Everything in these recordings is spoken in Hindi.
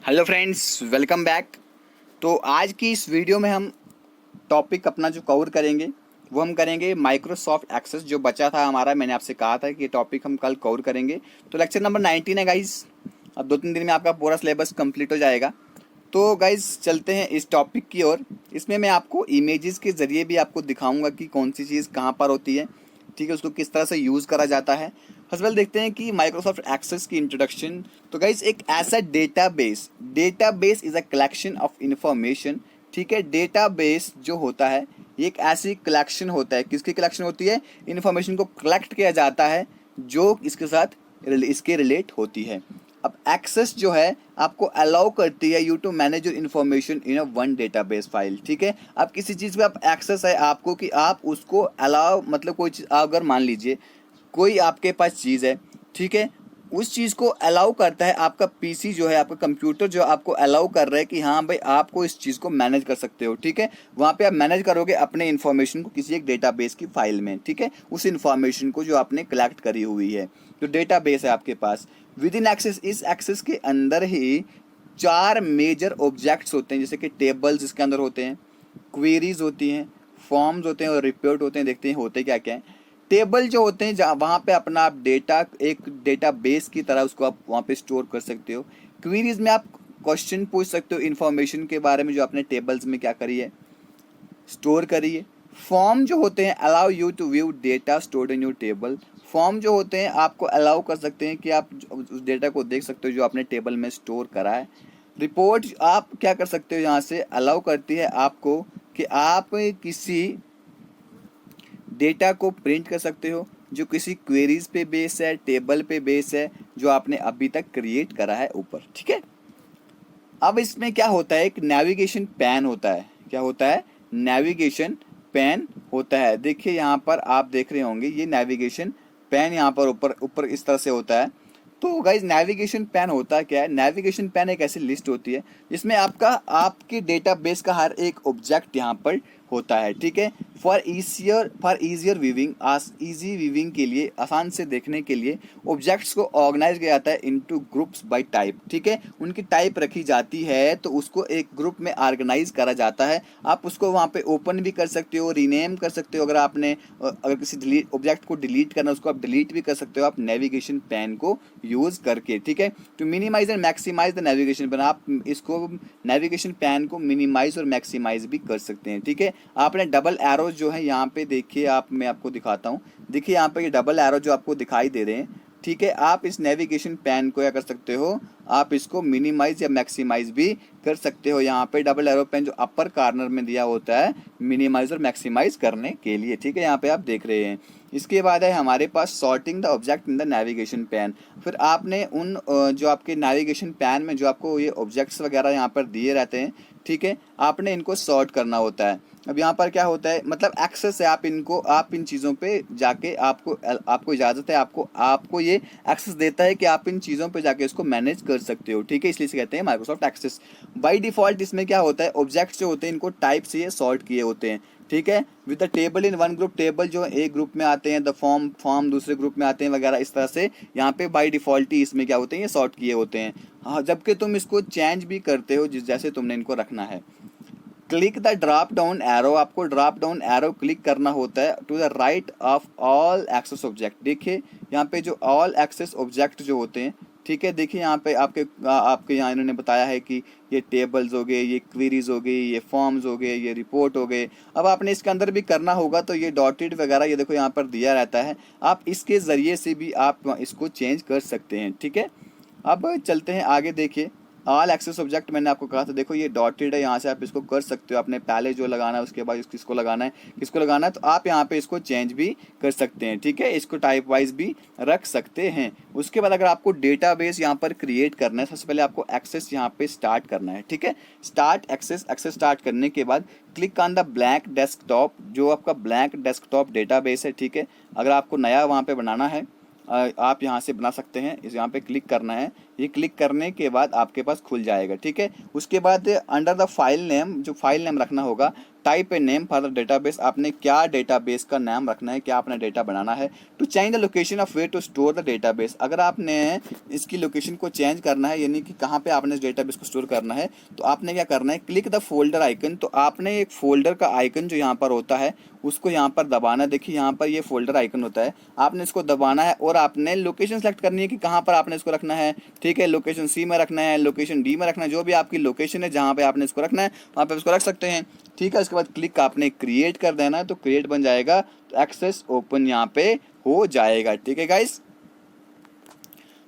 Hello friends, welcome back. तो आज की इस वीडियो में हम टॉपिक अपना जो कवर करेंगे वो हम करेंगे माइक्रोसॉफ्ट एक्सेस। जो बचा था हमारा, मैंने आपसे कहा था कि ये टॉपिक हम कल कवर करेंगे। तो लेक्चर नंबर 19 है गाइस। अब 2-3 दिन में आपका पूरा सिलेबस कंप्लीट हो जाएगा। तो गाइस चलते हैं इस टॉपिक की ओर। इसमें मैं आपको इमेजेस के ज़रिए भी आपको दिखाऊंगा कि कौन सी चीज़ कहाँ पर होती है, ठीक है, उसको किस तरह से यूज़ करा जाता है। फर्स्ट ऑफ ऑल देखते हैं कि माइक्रोसॉफ्ट एक्सेस की इंट्रोडक्शन। तो गाइस एक ऐसा database is a collection of information. ठीक है, डेटाबेस जो होता है ये एक ऐसी कलेक्शन होता है। किसकी कलेक्शन होती है? इन्फॉर्मेशन को कलेक्ट किया जाता है जो इसके साथ इसके रिलेट होती है। अब एक्सेस जो है आपको अलाउ करती है you to manage your information in a one database file. ठीक है, अब किसी चीज़ पे आप एक्सेस है आपको कि आप उसको अलाउ, मतलब कोई चीज़ अगर मान लीजिए कोई आपके पास चीज़ है, ठीक है, उस चीज़ को अलाउ करता है आपका पीसी जो है, आपका कंप्यूटर जो आपको अलाउ कर रहा है कि हाँ भाई आपको इस चीज़ को मैनेज कर सकते हो। ठीक है, वहाँ पे आप मैनेज करोगे अपने इन्फॉर्मेशन को किसी एक डेटाबेस की फाइल में। ठीक है, उस इन्फॉर्मेशन को जो आपने कलेक्ट करी हुई है, जो डेटाबेस है आपके पास विद इन एक्सेस। इस एक्सेस के अंदर ही 4 मेजर ऑब्जेक्ट्स होते हैं, जैसे कि टेबल्स इसके अंदर होते हैं, क्वेरीज होती हैं, फॉर्म्स होते हैं और रिपोर्ट होते हैं। देखते हैं होते क्या क्या हैं। टेबल जो होते हैं जहाँ वहाँ पे अपना आप डेटा एक डेटाबेस की तरह उसको आप वहाँ पे स्टोर कर सकते हो। क्वेरीज में आप क्वेश्चन पूछ सकते हो इन्फॉर्मेशन के बारे में जो आपने टेबल्स में क्या करी है, स्टोर करी है। फॉर्म जो होते हैं allow you to view data stored in your table. Form जो होते हैं आपको अलाउ कर सकते हैं कि आप उस डेटा को देख सकते हो जो आपने टेबल में स्टोर करा है। रिपोर्ट आप क्या कर सकते हो, यहाँ से अलाउ करती है आपको कि आप किसी डेटा को प्रिंट कर सकते हो जो किसी क्वेरीज पे बेस है, टेबल पे बेस है, जो आपने अभी तक क्रिएट करा है ऊपर। ठीक है, अब इसमें क्या होता है, एक नेविगेशन पैन होता है। क्या होता है? नेविगेशन पैन होता है। देखिए यहाँ पर आप देख रहे होंगे ये नेविगेशन पैन यहाँ पर ऊपर ऊपर इस तरह से होता है। तो गाइज नेविगेशन पैन होता क्या है? नेविगेशन पैन एक ऐसी लिस्ट होती है जिसमें आपका आपके डेटाबेस का हर एक ऑब्जेक्ट यहाँ पर होता है। ठीक है, for easier viewing, easy viewing के लिए, आसान से देखने के लिए ऑब्जेक्ट्स को ऑर्गेनाइज किया जाता है इनटू ग्रुप्स बाय टाइप। ठीक है, उनकी टाइप रखी जाती है तो उसको एक ग्रुप में ऑर्गेनाइज करा जाता है। आप उसको वहाँ पे ओपन भी कर सकते हो, रीनेम कर सकते हो। अगर आपने अगर किसी डिलीट ऑब्जेक्ट को डिलीट करना, उसको आप डिलीट भी कर सकते हो आप नेविगेशन पैन को यूज़ करके। ठीक है, to minimize and maximize the navigation pane, आप इसको नेविगेशन पैन को मिनिमाइज और मैक्सिमाइज भी कर सकते हैं। ठीक है, आपने डबल एरो जो है यहाँ पे देखिए, मैं आपको दिखाता हूँ। देखिए यहाँ पे ये डबल एरो जो आपको दिखाई दे रहे हैं, ठीक है, आप इस नेविगेशन पैन को क्या कर सकते हो, आप इसको मिनिमाइज या मैक्सिमाइज भी कर सकते हो। यहाँ पे डबल एरो पेन जो अपर कॉर्नर में दिया होता है मिनिमाइज और मैक्सिमाइज करने के लिए। ठीक है, यहाँ पे आप देख रहे हैं। इसके बाद है हमारे पास sorting the object in the navigation pane. फिर आपने उन जो आपके नेविगेशन पैन में जो आपको ये ऑब्जेक्ट्स वगैरह यहाँ पर दिए रहते हैं, ठीक है, आपने इनको सॉर्ट करना होता है। अब यहाँ पर क्या होता है, मतलब एक्सेस है, आप इन चीज़ों पे जाके आपको इजाज़त है, आपको ये एक्सेस देता है कि आप इन चीज़ों पे जाके इसको मैनेज कर सकते हो। ठीक है, इसलिए इसे कहते हैं माइक्रोसॉफ्ट एक्सेस। बाय डिफ़ॉल्ट इसमें क्या होता है, ऑब्जेक्ट्स जो होते हैं इनको टाइप से ये सॉर्ट किए होते हैं। ठीक है, with the table in one group, table जो एक ग्रुप में आते हैं, द फॉर्म दूसरे ग्रुप में आते हैं वगैरह। इस तरह से यहाँ पे बाय डिफ़ॉल्ट ही इसमें क्या होते हैं, ये सॉर्ट किए होते हैं। हाँ, जबकि तुम इसको चेंज भी करते हो जैसे तुमने इनको रखना है। Click the drop down arrow, आपको ड्रॉप डाउन एरो क्लिक करना होता है to the right of all Access object. देखिए यहाँ पे जो ऑल एक्सेस ऑब्जेक्ट जो होते हैं, ठीक है, देखिए यहाँ पे आपके यहाँ इन्होंने बताया है कि ये टेबल्स हो गए, ये क्वेरीज हो गई, ये फॉर्म्स हो गए, ये रिपोर्ट हो गए। अब आपने इसके अंदर भी करना होगा तो ये डॉटेड वगैरह ये देखो यहाँ पर दिया रहता है, आप इसके ज़रिए से भी आप इसको चेंज कर सकते हैं। ठीक है, अब चलते हैं आगे। देखिए ऑल एक्सेस ऑब्जेक्ट मैंने आपको कहा था, देखो ये डॉटेड है, यहाँ से आप इसको कर सकते हो। आपने पहले जो लगाना है उसके बाद किसको लगाना है तो आप यहाँ पे इसको चेंज भी कर सकते हैं। ठीक है, इसको टाइप वाइज भी रख सकते हैं। उसके बाद अगर आपको डेटाबेस यहाँ पर क्रिएट करना है, सबसे पहले आपको एक्सेस यहाँ पे स्टार्ट करना है। ठीक है, स्टार्ट एक्सेस स्टार्ट करने के बाद click on the blank desktop, जो आपका ब्लैंक डेस्कटॉप डेटाबेस है। ठीक है, अगर आपको नया वहाँ पे बनाना है आप यहाँ से बना सकते हैं। इस यहाँ पे क्लिक करना है, ये क्लिक करने के बाद आपके पास खुल जाएगा। ठीक है, उसके बाद अंडर द फाइल नेम, जो फाइल नेम रखना होगा, type a name for the database, आपने क्या डेटाबेस का नाम रखना है, क्या अपना डेटा बनाना है। To change the location of way to store the database, अगर आपने इसकी लोकेशन को चेंज करना है यानी कि कहाँ पे आपने इस डेटाबेस को स्टोर करना है, तो आपने क्या करना है, क्लिक द फोल्डर आइकन, तो आपने एक फोल्डर का आइकन जो यहाँ पर होता है उसको यहाँ पर दबाना। देखिए यहाँ पर ये फोल्डर आइकन होता है, आपने इसको दबाना है और आपने लोकेशन सेलेक्ट करनी है कि कहाँ पर आपने इसको रखना है। ठीक है, लोकेशन सी में रखना है, लोकेशन डी में रखना है, जो भी आपकी लोकेशन है जहाँ पे आपने इसको रखना है वहाँ पे इसको रख सकते हैं। ठीक है, उसके बाद क्लिक आपने क्रिएट कर देना है, तो क्रिएट बन जाएगा, तो एक्सेस ओपन यहाँ पे हो जाएगा। ठीक है गाइस,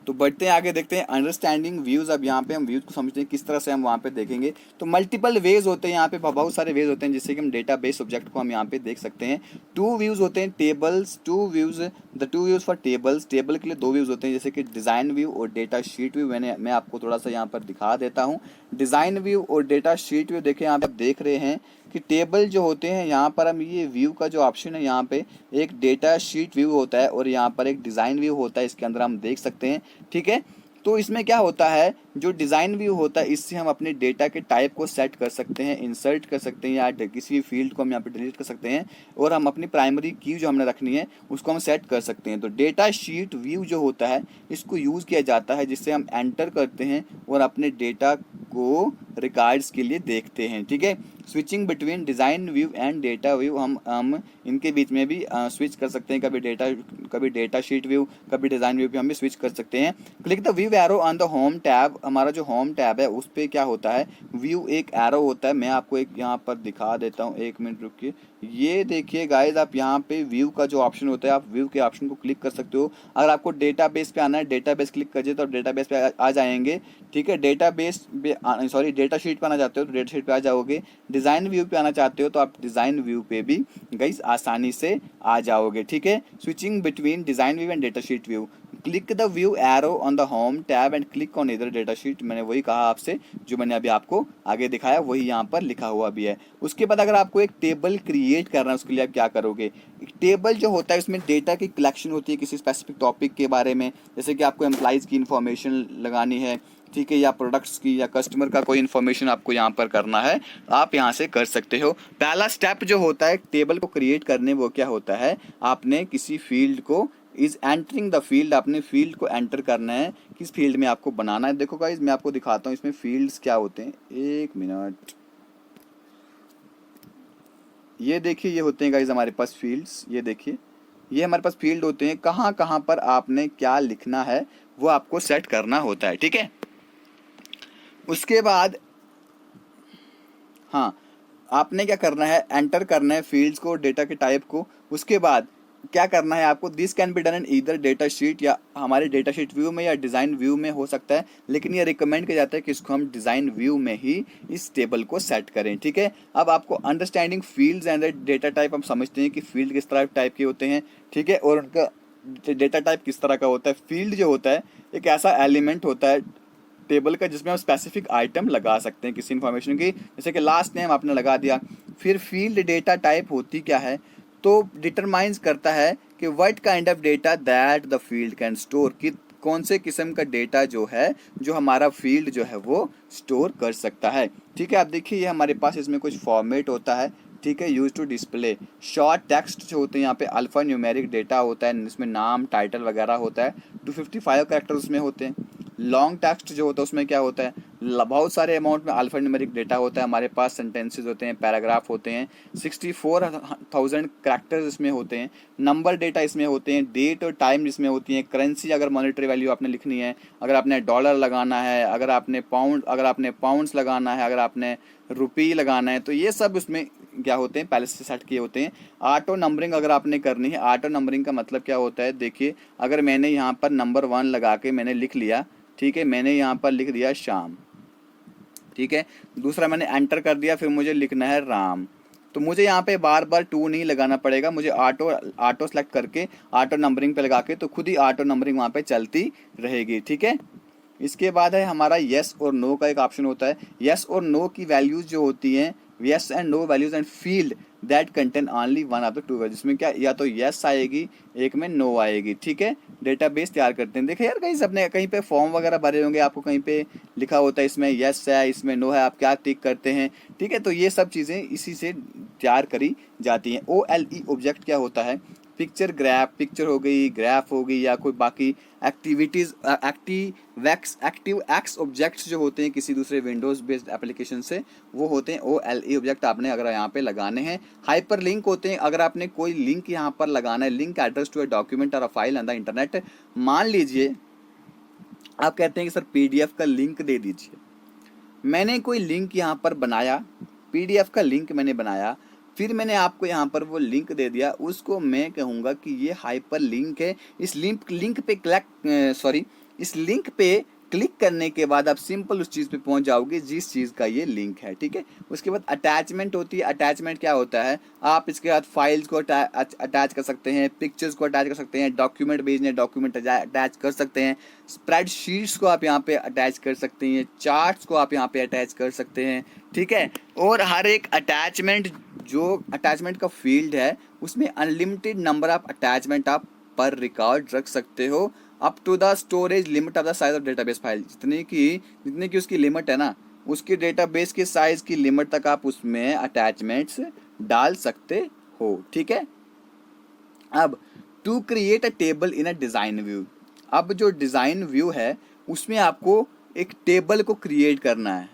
तो बढ़ते हैं आगे, देखते हैं अंडरस्टैंडिंग व्यूज़। अब यहाँ पे हम व्यूज़ को समझते हैं किस तरह से हम वहाँ पे देखेंगे। तो मल्टीपल वेज होते हैं यहाँ पे, बहुत सारे वेज होते हैं, जिससे कि हम डेटाबेस ऑब्जेक्ट को हम यहाँ पे देख सकते हैं। टू व्यूज़ होते हैं, tables, two views, the two views for tables, table के लिए दो व्यूज़ होते हैं, जैसे कि डिज़ाइन व्यू और डेटा शीट व्यू। मैं आपको थोड़ा सा यहाँ पर दिखा देता हूँ। डिज़ाइन व्यू और डेटा शीट व्यू, देखिए यहाँ पे आप देख रहे हैं कि टेबल जो होते हैं यहाँ पर हम ये व्यू का जो ऑप्शन है यहाँ पे एक डेटा शीट व्यू होता है और यहाँ पर एक डिज़ाइन व्यू होता है, इसके अंदर हम देख सकते हैं। ठीक है, तो इसमें क्या होता है, जो डिज़ाइन व्यू होता है इससे हम अपने डेटा के टाइप को सेट कर सकते हैं, इंसर्ट कर सकते हैं, या किसी भी फील्ड को हम यहाँ पे डिलीट कर सकते हैं और हम अपनी प्राइमरी की जो हमने रखनी है उसको हम सेट कर सकते हैं। तो डेटा शीट व्यू जो होता है इसको यूज़ किया जाता है जिससे हम एंटर करते हैं और अपने डेटा को रिकॉर्ड्स के लिए देखते हैं। ठीक है, switching between design view and data view, हम इनके बीच में भी स्विच कर सकते हैं, कभी डेटा शीट व्यू, कभी डिज़ाइन व्यू पे हम भी स्विच कर सकते हैं। Click the view arrow on the home tab, हमारा जो होम टैब है उस पर क्या होता है, व्यू एक एरो होता है। मैं आपको एक यहाँ पर दिखा देता हूँ, एक मिनट रुकिए। ये देखिए गाइज, आप यहाँ पे व्यू का जो ऑप्शन होता है आप व्यू के ऑप्शन को क्लिक कर सकते हो। अगर आपको डेटाबेस पे आना है, डेटाबेस क्लिक करिए तो आप डेटाबेस पे आ जाएंगे। ठीक है, डेटा शीट पे आना चाहते हो तो डेटा शीट पे आ जाओगे। डिज़ाइन व्यू पे आना चाहते हो तो आप डिज़ाइन व्यू पे भी गाइज आसानी से आ जाओगे। ठीक है, switching between design view and data sheet view, click the view arrow on the home tab and click on इधर डेटा शीट। मैंने वही कहा आपसे, जो मैंने अभी आपको आगे दिखाया वही यहाँ पर लिखा हुआ भी है। उसके बाद अगर आपको एक टेबल क्रिएट करना है उसके लिए आप क्या करोगे, एक टेबल जो होता है उसमें डेटा की कलेक्शन होती है किसी स्पेसिफिक टॉपिक के बारे में, जैसे कि आपको एम्प्लॉइज़ की इन्फॉर्मेशन लगानी है, ठीक है, या प्रोडक्ट्स की या कस्टमर का कोई इन्फॉर्मेशन आपको यहाँ पर करना है, आप यहाँ से कर सकते हो। पहला स्टेप जो होता है टेबल को क्रिएट करने, वो क्या होता है, आपने किसी फील्ड को इज एंटरिंग द फील्ड, आपने फील्ड को एंटर करना है, किस फील्ड में आपको बनाना है। देखो गाइस, मैं आपको दिखाता हूँ इसमें फील्ड्स क्या होते हैं, एक मिनट। ये देखिए, ये होते हैं गाइस हमारे पास फील्ड्स, ये देखिए ये हमारे पास फील्ड होते हैं, कहाँ कहाँ पर आपने क्या लिखना है वो आपको सेट करना होता है। ठीक है, उसके बाद हाँ, आपने क्या करना है, एंटर करना है फील्ड्स को, डेटा के टाइप को। उसके बाद क्या करना है आपको, this can be done in either data sheet, या हमारे डेटा शीट व्यू में या डिज़ाइन व्यू में हो सकता है, लेकिन ये रिकमेंड किया जाता है कि इसको हम डिज़ाइन व्यू में ही इस टेबल को सेट करें। ठीक है, अब आपको understanding fields and data type, हम समझते हैं कि फील्ड किस तरह टाइप के होते हैं। ठीक है, और उनका डेटा टाइप किस तरह का होता है। फील्ड जो होता है एक ऐसा एलिमेंट होता है टेबल का जिसमें हम स्पेसिफिक आइटम लगा सकते हैं किसी इन्फॉर्मेशन की, जैसे कि लास्ट नेम आपने लगा दिया। फिर फील्ड डेटा टाइप होती क्या है, तो डिटरमाइंस करता है कि what kind of data that the field can store, कि कौन से किस्म का डेटा जो है जो हमारा फील्ड जो है वो स्टोर कर सकता है। ठीक है, आप देखिए ये हमारे पास इसमें कुछ फॉर्मेट होता है। ठीक है, use to display short text जो होते हैं, यहाँ पे अल्फा न्यूमेरिक डेटा होता है, इसमें नाम टाइटल वगैरह होता है, 255 कैरेक्टर उसमें होते हैं। लॉन्ग टेक्स्ट जो होता है उसमें क्या होता है, बहुत सारे अमाउंट में अल्फा न्यूमेरिक डेटा होता है हमारे पास, सेंटेंसेस होते हैं, पैराग्राफ होते हैं, 64,000 कैरेक्टर्स इसमें होते हैं। नंबर डेटा इसमें होते हैं, डेट और टाइम इसमें होती हैं, करेंसी अगर मॉनेटरी वैल्यू आपने लिखनी है, अगर आपने डॉलर लगाना है, अगर आपने पाउंड्स लगाना है, अगर आपने रुपी लगाना है, तो ये सब उसमें क्या होते हैं, पहले से सेट किए होते हैं। ऑटो नंबरिंग अगर आपने करनी है, ऑटो नंबरिंग का मतलब क्या होता है, देखिए अगर मैंने यहाँ पर नंबर 1 लगा के मैंने लिख लिया, ठीक है, मैंने यहाँ पर लिख दिया शाम, ठीक है, दूसरा मैंने एंटर कर दिया, फिर मुझे लिखना है राम, तो मुझे यहाँ पे बार बार 2 नहीं लगाना पड़ेगा, मुझे ऑटो सेलेक्ट करके ऑटो नंबरिंग पे लगा के तो खुद ही ऑटो नंबरिंग वहाँ पे चलती रहेगी। ठीक है, इसके बाद है हमारा येस और नो का एक ऑप्शन होता है। येस और नो की वैल्यूज़ जो होती हैं yes and no values and field that contain only one of the two values, जिसमें क्या या तो yes आएगी, एक में no आएगी, ठीक है। डेटाबेस तैयार करते हैं। देखिए यार कहीं अपने कहीं पे फॉर्म वगैरह भरे होंगे, आपको कहीं पे लिखा होता है इसमें yes है, इसमें no है, आप क्या टिक करते हैं, ठीक है। तो ये सब चीज़ें इसी से तैयार करी जाती हैं। OLE ऑब्जेक्ट क्या होता है, पिक्चर ग्राफ, पिक्चर हो गई, ग्राफ हो गई, या कोई बाकी एक्टिविटीज़, एक्टिव एक्स ऑब्जेक्ट्स जो होते हैं किसी दूसरे विंडोज़ बेस्ड एप्लीकेशन से, वो होते हैं OLE ऑब्जेक्ट आपने अगर यहाँ पे लगाने हैं। हाइपर लिंक होते हैं, अगर आपने कोई लिंक यहाँ पर लगाना है, link address to a document or a file on the internet. मान लीजिए आप कहते हैं कि सर PDF का लिंक दे दीजिए। मैंने कोई लिंक यहाँ पर बनाया, PDF का लिंक मैंने बनाया, फिर मैंने आपको यहाँ पर वो लिंक दे दिया, उसको मैं कहूँगा कि ये हाइपर लिंक है। इस लिंक पे क्लिक करने के बाद आप सिंपल उस चीज़ पे पहुँच जाओगे जिस चीज़ का ये लिंक है, ठीक है। उसके बाद अटैचमेंट होती है। अटैचमेंट क्या होता है, आप इसके बाद फाइल्स को अटैच कर सकते हैं, पिक्चर्स को अटैच कर सकते हैं, डॉक्यूमेंट भेजने डॉक्यूमेंट अटैच कर सकते हैं, स्प्रेडशीट्स को आप यहाँ पे अटैच कर सकते हैं, चार्ट्स को आप यहाँ पे अटैच कर सकते हैं, ठीक है। और हर एक अटैचमेंट, जो अटैचमेंट का फील्ड है उसमें अनलिमिटेड नंबर ऑफ अटैचमेंट आप पर रिकॉर्ड रख सकते हो, up to the storage limit of the size of database file. जितनी की उसकी लिमिट है ना, उसके डेटाबेस के साइज की लिमिट तक आप उसमें अटैचमेंट्स डाल सकते हो, ठीक है। अब to create a table in a design view, अब जो डिज़ाइन व्यू है उसमें आपको एक टेबल को क्रिएट करना है।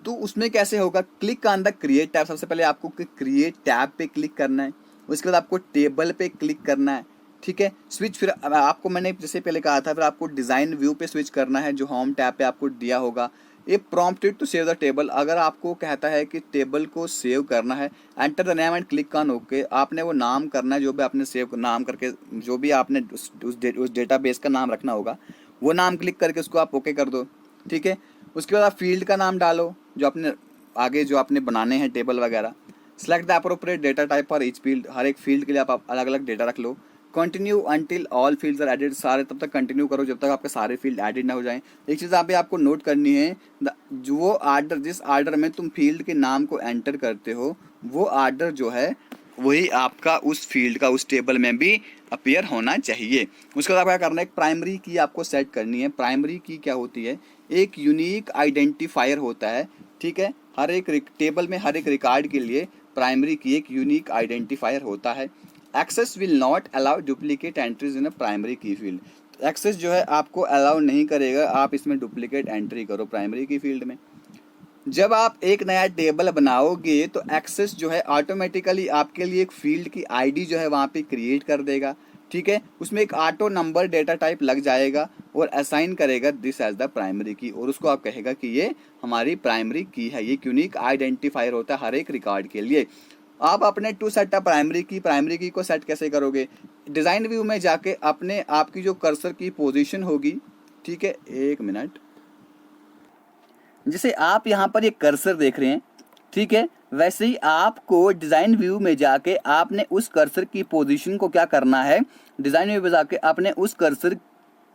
तो उसमें कैसे होगा, click on the create tab. सबसे पहले आपको क्रिएट टैब पे क्लिक करना है, उसके बाद आपको टेबल पे क्लिक करना है, ठीक है। स्विच, फिर आपको मैंने जैसे पहले कहा था, फिर आपको डिज़ाइन व्यू पे स्विच करना है जो होम टैब पे आपको दिया होगा। ये prompted to save the table, अगर आपको कहता है कि टेबल को सेव करना है, enter the name and click on okay. आपने वो नाम करना है जो भी आपने सेव नाम करके, जो भी आपने उस डेटाबेस का नाम रखना होगा, वो नाम क्लिक करके उसको आप ओके कर दो, ठीक है। उसके बाद आप फील्ड का नाम डालो जो आपने आगे जो आपने बनाने हैं टेबल वगैरह। Select the appropriate data type for each field, हर एक फील्ड के लिए आप अलग अलग डेटा रख लो। Continue until all fields are added, सारे तब तक कंटिन्यू करो जब तक आपके सारे फील्ड एडेड ना हो जाएं। एक चीज़ यहाँ पे आपको नोट करनी है, जो वो आर्डर, जिस आर्डर में तुम फील्ड के नाम को एंटर करते हो, वो आर्डर जो है वही आपका उस फील्ड का उस टेबल में भी अपीयर होना चाहिए। उसके बाद क्या करना है, एक प्राइमरी की आपको सेट करनी है। प्राइमरी की क्या होती है, एक यूनिक आइडेंटिफायर होता है, ठीक है। हर एक टेबल में हर एक रिकॉर्ड के लिए प्राइमरी की एक यूनिक आइडेंटिफायर होता है। Access will not allow duplicate entries in a primary key field, Access जो है आपको अलाउ नहीं करेगा आप इसमें डुप्लीकेट एंट्री करो प्राइमरी की फील्ड में। जब आप एक नया टेबल बनाओगे तो एक्सेस जो है ऑटोमेटिकली आपके लिए एक फील्ड की आईडी जो है वहाँ पे क्रिएट कर देगा, ठीक है। उसमें एक ऑटो नंबर डेटा टाइप लग जाएगा और असाइन करेगा दिस एज द प्राइमरी की, और उसको आप कहेगा कि ये हमारी प्राइमरी की है। ये यूनिक आइडेंटिफायर होता है हर एक रिकॉर्ड के लिए। आप अपने टू सेट अप प्राइमरी की को सेट कैसे करोगे, डिज़ाइन व्यू में जाके अपने आपकी जो कर्सर की पोजीशन होगी, ठीक है, एक मिनट, जैसे आप यहाँ पर ये कर्सर देख रहे हैं, ठीक है, वैसे ही आपको डिज़ाइन व्यू में जाके आपने उस कर्सर की पोजीशन को क्या करना है, डिज़ाइन व्यू में जाके आपने उस कर्सर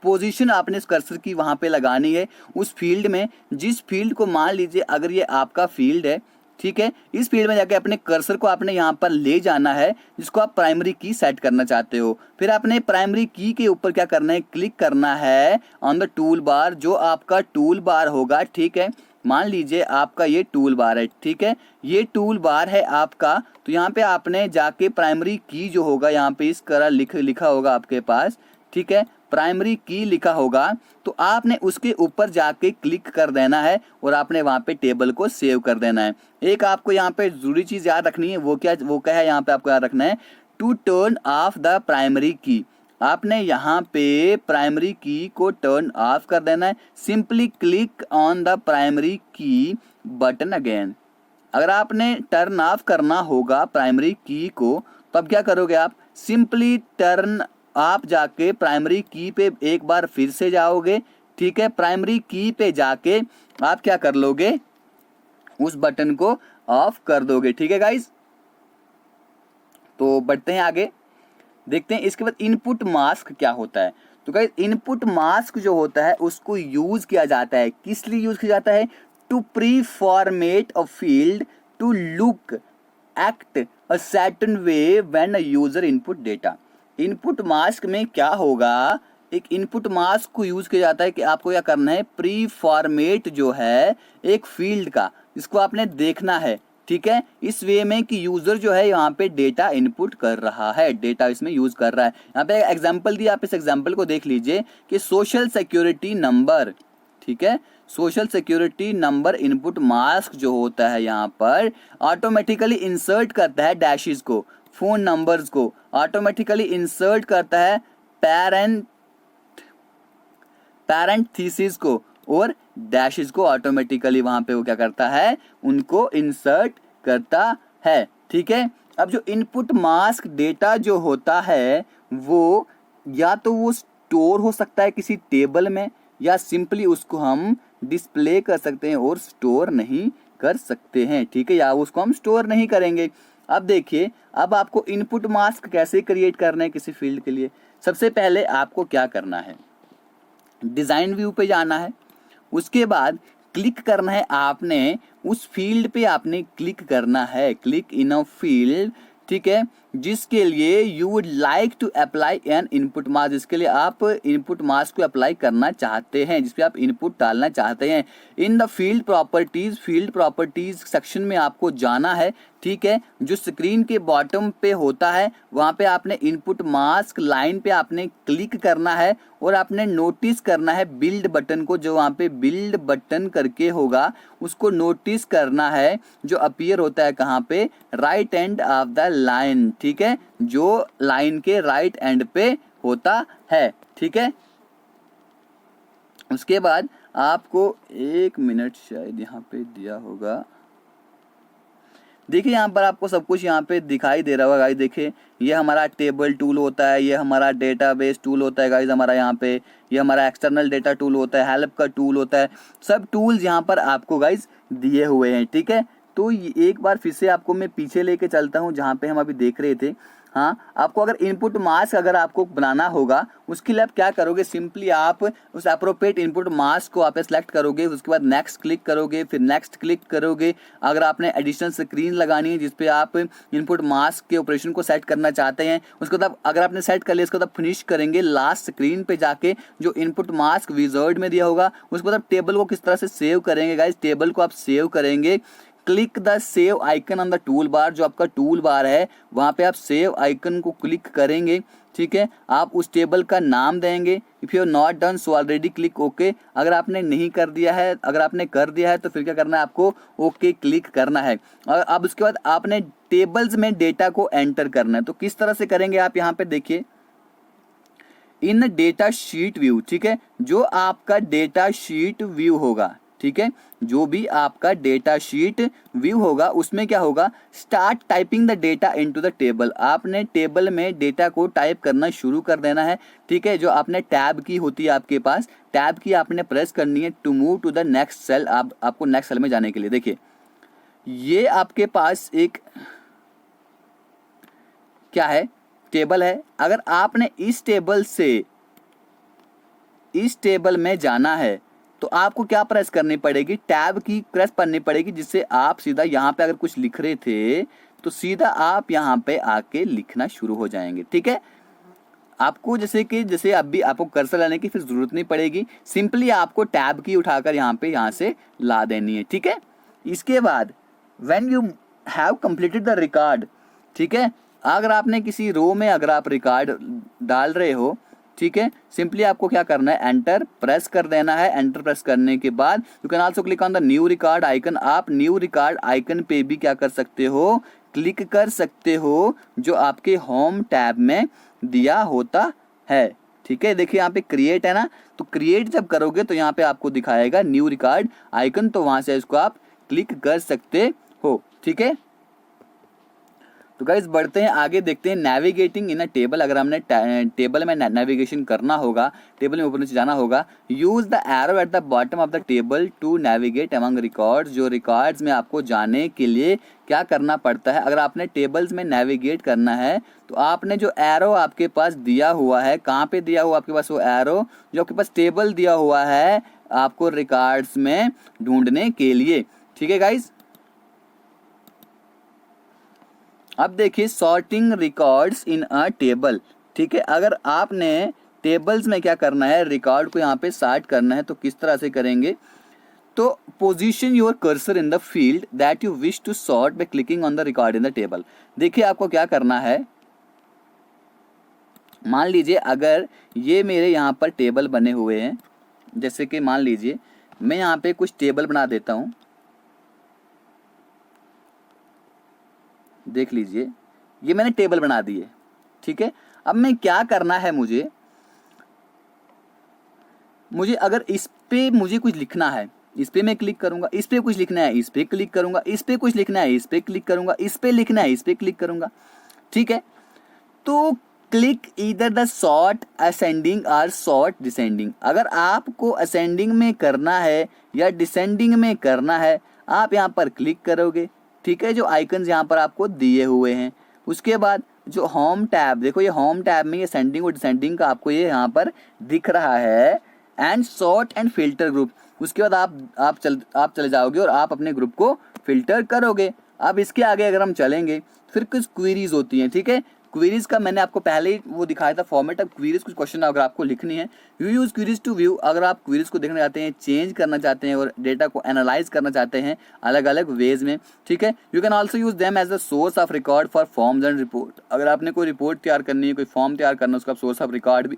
पोजीशन आपने इस कर्सर की वहाँ पे लगानी है उस फील्ड में, जिस फील्ड को मान लीजिए अगर ये आपका फील्ड है, ठीक है, इस फील्ड में जाके अपने कर्सर को आपने यहाँ पर ले जाना है जिसको आप प्राइमरी की सेट करना चाहते हो। फिर आपने प्राइमरी की के ऊपर क्या करना है, क्लिक करना है ऑन द टूल बार, जो आपका टूल बार होगा, ठीक है। मान लीजिए आपका ये टूल बार है, ठीक है, ये टूल बार है आपका। तो यहाँ पे आपने जाके प्राइमरी की जो होगा यहाँ पे इस तरह लिखा होगा आपके पास, ठीक है, प्राइमरी की लिखा होगा, तो आपने उसके ऊपर जाके क्लिक कर देना है और आपने वहाँ पे टेबल को सेव कर देना है। एक आपको यहाँ पे जरूरी चीज़ याद रखनी है, वो क्या है यहाँ पे आपको याद रखना है, to turn off the primary key. आपने यहाँ पे प्राइमरी की को टर्न ऑफ कर देना है। Simply click on the primary की बटन अगेन। अगर आपने टर्न ऑफ करना होगा प्राइमरी की को, तो अब क्या करोगे आप, सिंपली टर्न आप जाके प्राइमरी की पे एक बार फिर से जाओगे, ठीक है। प्राइमरी की पे जाके आप क्या कर लोगे, उस बटन को ऑफ कर दोगे, ठीक है गाइज। तो बढ़ते हैं आगे, देखते हैं इसके बाद इनपुट मास्क क्या होता है। तो गाइज इनपुट मास्क जो होता है उसको यूज किया जाता है, किस लिए यूज किया जाता है, to pre-format a field to look act a certain way when a user input data। Input mask में क्या होगा, एक इनपुट मास्क को यूज किया जाता है कि आपको क्या करना है, प्री फॉर्मेट जो है एक फील्ड का, इसको आपने देखना है, ठीक है, इस वे में कि यूजर जो है यहाँ पे डेटा इनपुट कर रहा है, डेटा इसमें यूज कर रहा है। यहाँ पे एग्जांपल दिया, आप इस एग्जांपल को देख लीजिए कि सोशल सिक्योरिटी नंबर, ठीक है, social security number input mask जो होता है यहाँ पर ऑटोमेटिकली इंसर्ट करता है डैशेस को, फोन नंबर्स को ऑटोमेटिकली इंसर्ट करता है पेरेंट थीसिस को और डैशेस को ऑटोमेटिकली वहां पे वो क्या करता है, उनको इंसर्ट करता है, ठीक है। अब जो इनपुट मास्क डेटा जो होता है वो या तो वो स्टोर हो सकता है किसी टेबल में, या सिंपली उसको हम डिस्प्ले कर सकते हैं और स्टोर नहीं कर सकते हैं, ठीक है, या उसको हम स्टोर नहीं करेंगे। अब देखिए, अब आपको इनपुट मास्क कैसे क्रिएट करना है किसी फील्ड के लिए। सबसे पहले आपको क्या करना है, डिजाइन व्यू पे जाना है, उसके बाद क्लिक करना है, आपने उस फील्ड पे आपने क्लिक करना है, क्लिक इन अ फील्ड, ठीक है, जिसके लिए you would like to apply an input mask, जिसके लिए आप इनपुट मास्क को अप्लाई करना चाहते हैं, जिसपे आप इनपुट डालना चाहते हैं। इन द फील्ड प्रॉपर्टीज सेक्शन में आपको जाना है, ठीक है, जो स्क्रीन के बॉटम पे होता है वहां पे आपने इनपुट मास्क लाइन पे आपने क्लिक करना है और आपने नोटिस करना है बिल्ड बटन को, जो वहां पे बिल्ड बटन करके होगा उसको नोटिस करना है, जो अपीयर होता है कहाँ पे, right end of the line, ठीक है, जो लाइन के राइट एंड पे होता है, ठीक है। उसके बाद आपको 1 मिनट शायद यहाँ पे दिया होगा, देखिए यहाँ पर आपको सब कुछ यहाँ पे दिखाई दे रहा होगा गाइस। देखिए ये हमारा टेबल टूल होता है, ये हमारा डेटाबेस टूल होता है गाइस हमारा यहाँ पे, ये हमारा एक्सटर्नल डेटा टूल होता है, हेल्प का टूल होता है, सब टूल्स यहाँ पर आपको गाइस दिए हुए हैं, ठीक है। तो एक बार फिर से आपको मैं पीछे लेके चलता हूँ जहाँ पे हम अभी देख रहे थे। हाँ, आपको अगर इनपुट मास्क अगर आपको बनाना होगा उसके लिए आप क्या करोगे, सिंपली आप उस अप्रोप्रिएट इनपुट मास्क को आप सेलेक्ट करोगे, उसके बाद नेक्स्ट क्लिक करोगे, फिर नेक्स्ट क्लिक करोगे। अगर आपने एडिशनल स्क्रीन लगानी है जिसपे आप इनपुट मास्क के ऑपरेशन को सेट करना चाहते हैं, उसके बाद अगर आपने सेट कर लिया उसके बाद फिनिश करेंगे, लास्ट स्क्रीन पे जाके जो इनपुट मास्क विजार्ड में दिया होगा उसके बाद टेबल को किस तरह से सेव करेंगे गाइस, टेबल को आप सेव करेंगे, click the save icon on the tool bar, जो आपका टूल बार है वहां पे आप सेव आइकन को क्लिक करेंगे, ठीक है, आप उस टेबल का नाम देंगे। If you are not done so already click okay, अगर आपने नहीं कर दिया है, अगर आपने कर दिया है तो फिर क्या करना है, आपको ओके क्लिक करना है। और अब उसके बाद आपने टेबल्स में डेटा को एंटर करना है, तो किस तरह से करेंगे आप यहाँ पे देखिए, इन डेटा शीट व्यू, ठीक है, जो आपका डेटा शीट व्यू होगा, ठीक है, जो भी आपका डेटा शीट व्यू होगा उसमें क्या होगा, start typing the data into the table, आपने टेबल में डेटा को टाइप करना शुरू कर देना है, ठीक है। जो आपने टैब की होती है आपके पास, टैब की आपने प्रेस करनी है to move to the next cell, आपको नेक्स्ट सेल में जाने के लिए। देखिए ये आपके पास एक क्या है, टेबल है, अगर आपने इस टेबल से इस टेबल में जाना है तो आपको क्या प्रेस करनी पड़ेगी, टैब की प्रेस करनी पड़ेगी, जिससे आप सीधा यहाँ पे अगर कुछ लिख रहे थे तो सीधा आप यहाँ पे आके लिखना शुरू हो जाएंगे, ठीक है। आपको जैसे अभी आपको कर्सर लाने की फिर जरूरत नहीं पड़ेगी, सिंपली आपको टैब की उठाकर यहाँ से ला देनी है, ठीक है। इसके बाद when you have completed the record, ठीक है, अगर आपने किसी रो में अगर आप रिकॉर्ड डाल रहे हो, ठीक है, सिंपली आपको क्या करना है, एंटर प्रेस कर देना है। एंटर प्रेस करने के बाद you can also click on the new record icon, आप न्यू रिकॉर्ड आइकन पे भी क्या कर सकते हो, क्लिक कर सकते हो, जो आपके होम टैब में दिया होता है, ठीक है। देखिए यहाँ पे क्रिएट है ना, तो क्रिएट जब करोगे तो यहाँ पे आपको दिखाएगा न्यू रिकॉर्ड आइकन, तो वहां से इसको आप क्लिक कर सकते हो, ठीक है। तो गाइस बढ़ते हैं आगे, देखते हैं नेविगेटिंग इन अ टेबल। अगर हमने टेबल में नेविगेशन करना होगा, टेबल में ऊपर नीचे जाना होगा, use the arrow at the bottom of the table to navigate among records, जो रिकॉर्ड्स में आपको जाने के लिए क्या करना पड़ता है। अगर आपने टेबल्स में नेविगेट करना है तो आपने जो एरो आपके पास दिया हुआ है, कहाँ पे दिया हुआ आपके पास वो एरो, जो आपके पास टेबल दिया हुआ है आपको रिकॉर्ड्स में ढूंढने के लिए। ठीक है गाइज, अब देखिए sorting records in a table. ठीक है, अगर आपने टेबल्स में क्या करना है, रिकॉर्ड को यहाँ पे सॉर्ट करना है तो किस तरह से करेंगे, तो position your cursor in the field that you wish to sort by clicking on the record in the table. देखिए आपको क्या करना है, मान लीजिए अगर ये मेरे यहाँ पर टेबल बने हुए हैं, जैसे कि मान लीजिए मैं यहाँ पे कुछ टेबल बना देता हूँ, देख लीजिए ये मैंने टेबल बना दिए। ठीक है, अब मैं क्या करना है, मुझे अगर इस पे मुझे कुछ लिखना है, इस पे मैं क्लिक करूंगा, इस पे कुछ लिखना है, इस पे क्लिक करूंगा, इस पे कुछ लिखना है, इस पे क्लिक करूंगा, इस पे लिखना है, इस पे क्लिक करूंगा। ठीक है, तो click either the sort ascending और सॉर्ट डिसेंडिंग। अगर आपको असेंडिंग में करना है या डिसेंडिंग में करना है, आप यहाँ पर क्लिक करोगे। ठीक है, जो आइकन्स यहाँ पर आपको दिए हुए हैं, उसके बाद जो होम टैब, देखो ये होम टैब में ये असेंडिंग और डिसेंडिंग का आपको ये यहाँ पर दिख रहा है, and sort and filter group. उसके बाद आप चले जाओगे और आप अपने ग्रुप को फिल्टर करोगे। अब इसके आगे अगर हम चलेंगे, फिर कुछ क्वेरीज होती हैं। ठीक है, क्वेरीज का मैंने आपको पहले ही वो दिखाया था फॉर्मेट। अब क्वेरीज कुछ क्वेश्चन अगर आपको लिखनी है, you use queries to view. अगर आप क्वेरीज को देखना चाहते हैं, चेंज करना चाहते हैं और डेटा को एनालाइज करना चाहते हैं अलग अलग वेज में। ठीक है, you can also use them as the source of record for forms and report. अगर आपने कोई रिपोर्ट तैयार करनी है, कोई फॉर्म तैयार करना है, उसका सोर्स ऑफ रिकॉर्ड भी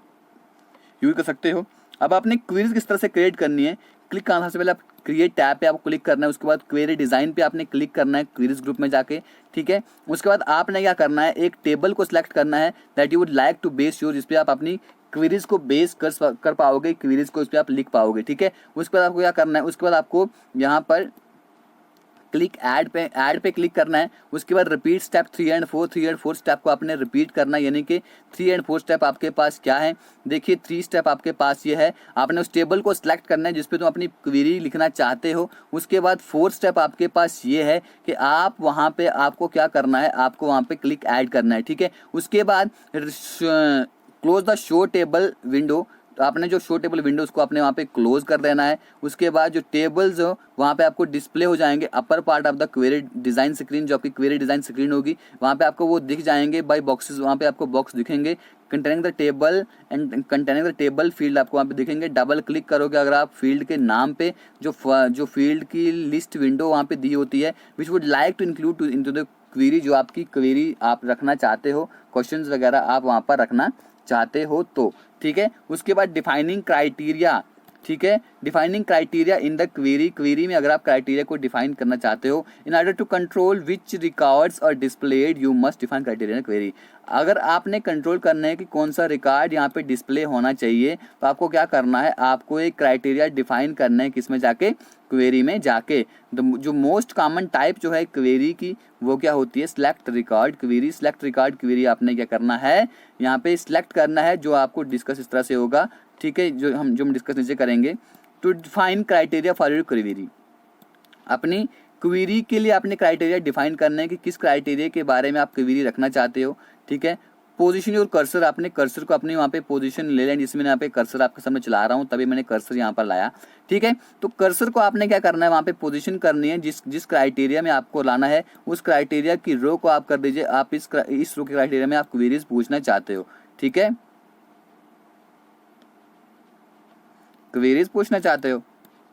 यूज कर सकते हो। अब आपने क्वेरीज किस तरह से क्रिएट करनी है, क्लिक करना से पहले आप क्रिएट टैब पे आपको क्लिक करना है, उसके बाद क्वेरी डिजाइन पे आपने क्लिक करना है क्वेरीज ग्रुप में जाके। ठीक है, उसके बाद आपने क्या करना है, एक टेबल को सिलेक्ट करना है that you would like to base your, जिस पे आप अपनी क्वेरीज को बेस कर पाओगे, क्वेरीज को इस पे आप लिख पाओगे। ठीक है, उसके बाद आपको क्या करना है, उसके बाद आपको यहाँ पर क्लिक ऐड पे क्लिक करना है। उसके बाद रिपीट स्टेप 3 एंड 4 स्टेप को आपने रिपीट करना है, यानी कि 3 एंड 4 स्टेप आपके पास क्या है, देखिए 3 स्टेप आपके पास ये है, आपने उस टेबल को सिलेक्ट करना है जिसपे तुम अपनी क्वेरी लिखना चाहते हो। उसके बाद 4 स्टेप आपके पास ये है कि आप वहाँ पे आपको क्या करना है, आपको वहाँ पे क्लिक ऐड करना है। ठीक है, उसके बाद close the show table window, तो आपने जो शो टेबल विंडो उसको आपने वहाँ पे क्लोज कर देना है। उसके बाद जो टेबल्स हो वहाँ पे आपको डिस्प्ले हो जाएंगे upper part of the query design screen, जो आपकी क्वेरी डिजाइन स्क्रीन होगी वहाँ पे आपको वो दिख जाएंगे बाय बॉक्सेस, वहाँ पे आपको बॉक्स दिखेंगे containing the table and containing the table field आपको वहाँ पे दिखेंगे। डबल क्लिक करोगे अगर आप फील्ड के नाम पे, जो फील्ड की लिस्ट विंडो वहाँ पे दी होती है, which would like to include into the query, जो आपकी क्वेरी आप रखना चाहते हो, क्वेश्चंस वगैरह आप वहाँ पर रखना चाहते हो तो। ठीक है, उसके बाद डिफाइनिंग क्राइटेरिया। ठीक है, defining criteria in the query में अगर आप क्राइटेरिया को डिफाइन करना चाहते हो, in order to control which records are displayed you must define criteria in query. अगर आपने कंट्रोल करना है कि कौन सा रिकॉर्ड यहाँ पे डिस्प्ले होना चाहिए, तो आपको क्या करना है, आपको एक क्राइटेरिया डिफाइन करना है, किसमें जाके, क्वेरी में जाके। जो मोस्ट कॉमन टाइप जो है क्वेरी की वो क्या होती है, select record query. Select record query आपने क्या करना है, यहाँ पे सिलेक्ट करना है, जो आपको डिस्कस इस तरह से होगा। ठीक है, जो हम डिस्कस नीचे करेंगे। To define criteria for your query, अपनी क्वेरी के लिए आपने क्राइटेरिया डिफाइन करना है कि किस क्राइटेरिया के बारे में आप क्वेरी रखना चाहते हो। ठीक है, पोजीशन योर कर्सर, आपने कर्सर को अपने वहाँ पे पोजीशन ले लें, जिसमें यहाँ पे कर्सर आपके सामने चला रहा हूँ, तभी मैंने कर्सर यहाँ पर लाया। ठीक है, तो कर्सर को आपने क्या करना है, वहाँ पे पोजीशन करनी है, जिस क्राइटेरिया में आपको लाना है, उस क्राइटेरिया की रो को आप कर दीजिए, आप इस रो के क्राइटेरिया में आप क्वेरीज पूछना चाहते हो। ठीक है, क्वेरीज पूछना चाहते हो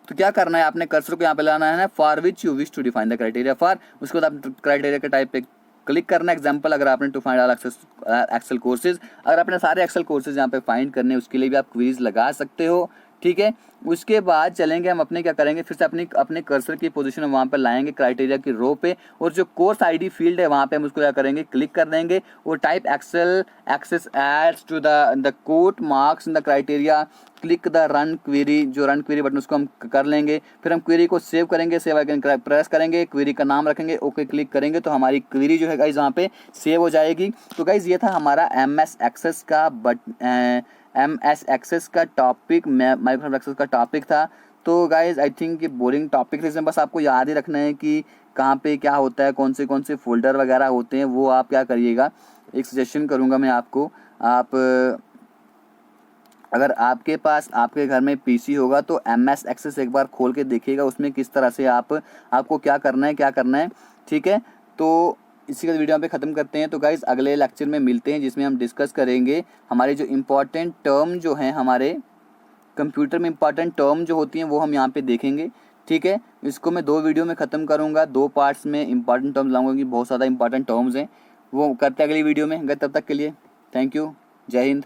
तो क्या करना है, आपने कर्सर को यहाँ पे लाना है ना, for which you wish to define the criteria for. उसके बाद आप क्राइटेरिया के टाइप पे क्लिक करना है। एग्जांपल, अगर आपने to find all Excel courses, अगर आपने सारे एक्सेल कोर्सेज यहाँ पे फाइंड करने हैं, उसके लिए भी आप क्वेरीज लगा सकते हो। ठीक है, उसके बाद चलेंगे हम अपने क्या करेंगे, फिर से अपने कर्सर की पोजीशन में वहाँ पे लाएंगे क्राइटेरिया की रो पे, और जो कोर्स आईडी फील्ड है वहाँ पे हम उसको क्या करेंगे, क्लिक कर देंगे, और type Excel Access adds to the quote marks in the criteria, click the run query, जो रन क्वेरी बटन उसको हम कर लेंगे। फिर हम क्वेरी को सेव करेंगे, सेव आइकन प्रेस करेंगे, क्वेरी का नाम रखेंगे, ओके क्लिक करेंगे, तो हमारी क्वेरी जो है गाइज वहाँ पे सेव हो जाएगी। तो गाइज ये था हमारा MS एक्सेस का टॉपिक, माइक्रोसॉफ्ट एक्सेस का टॉपिक था। तो गाइज आई थिंक ये बोरिंग टॉपिक है, इसमें बस आपको याद ही रखना है कि कहाँ पे क्या होता है, कौन से फोल्डर वगैरह होते हैं, वो आप क्या करिएगा, एक सजेशन करूँगा मैं आपको, आप अगर आपके पास आपके घर में पीसी होगा तो MS एक्सेस एक बार खोल के देखिएगा, उसमें किस तरह से आपको क्या करना है, ठीक है। तो इसी का वीडियो यहाँ पे ख़त्म करते हैं। तो गाइज़ अगले लेक्चर में मिलते हैं, जिसमें हम डिस्कस करेंगे हमारे जो इम्पोर्टेंट टर्म जो हैं, हमारे कंप्यूटर में इंपॉर्टेंट टर्म जो होती हैं वो हम यहाँ पे देखेंगे, ठीक है। इसको मैं 2 वीडियो में ख़त्म करूँगा, 2 पार्ट्स में इंपॉर्टेंट टर्म्स लाऊंगा कि बहुत ज़्यादा इंपॉर्टेंट टर्म्स हैं, वो करते हैं अगली वीडियो में। तब तक के लिए थैंक यू, जय हिंद।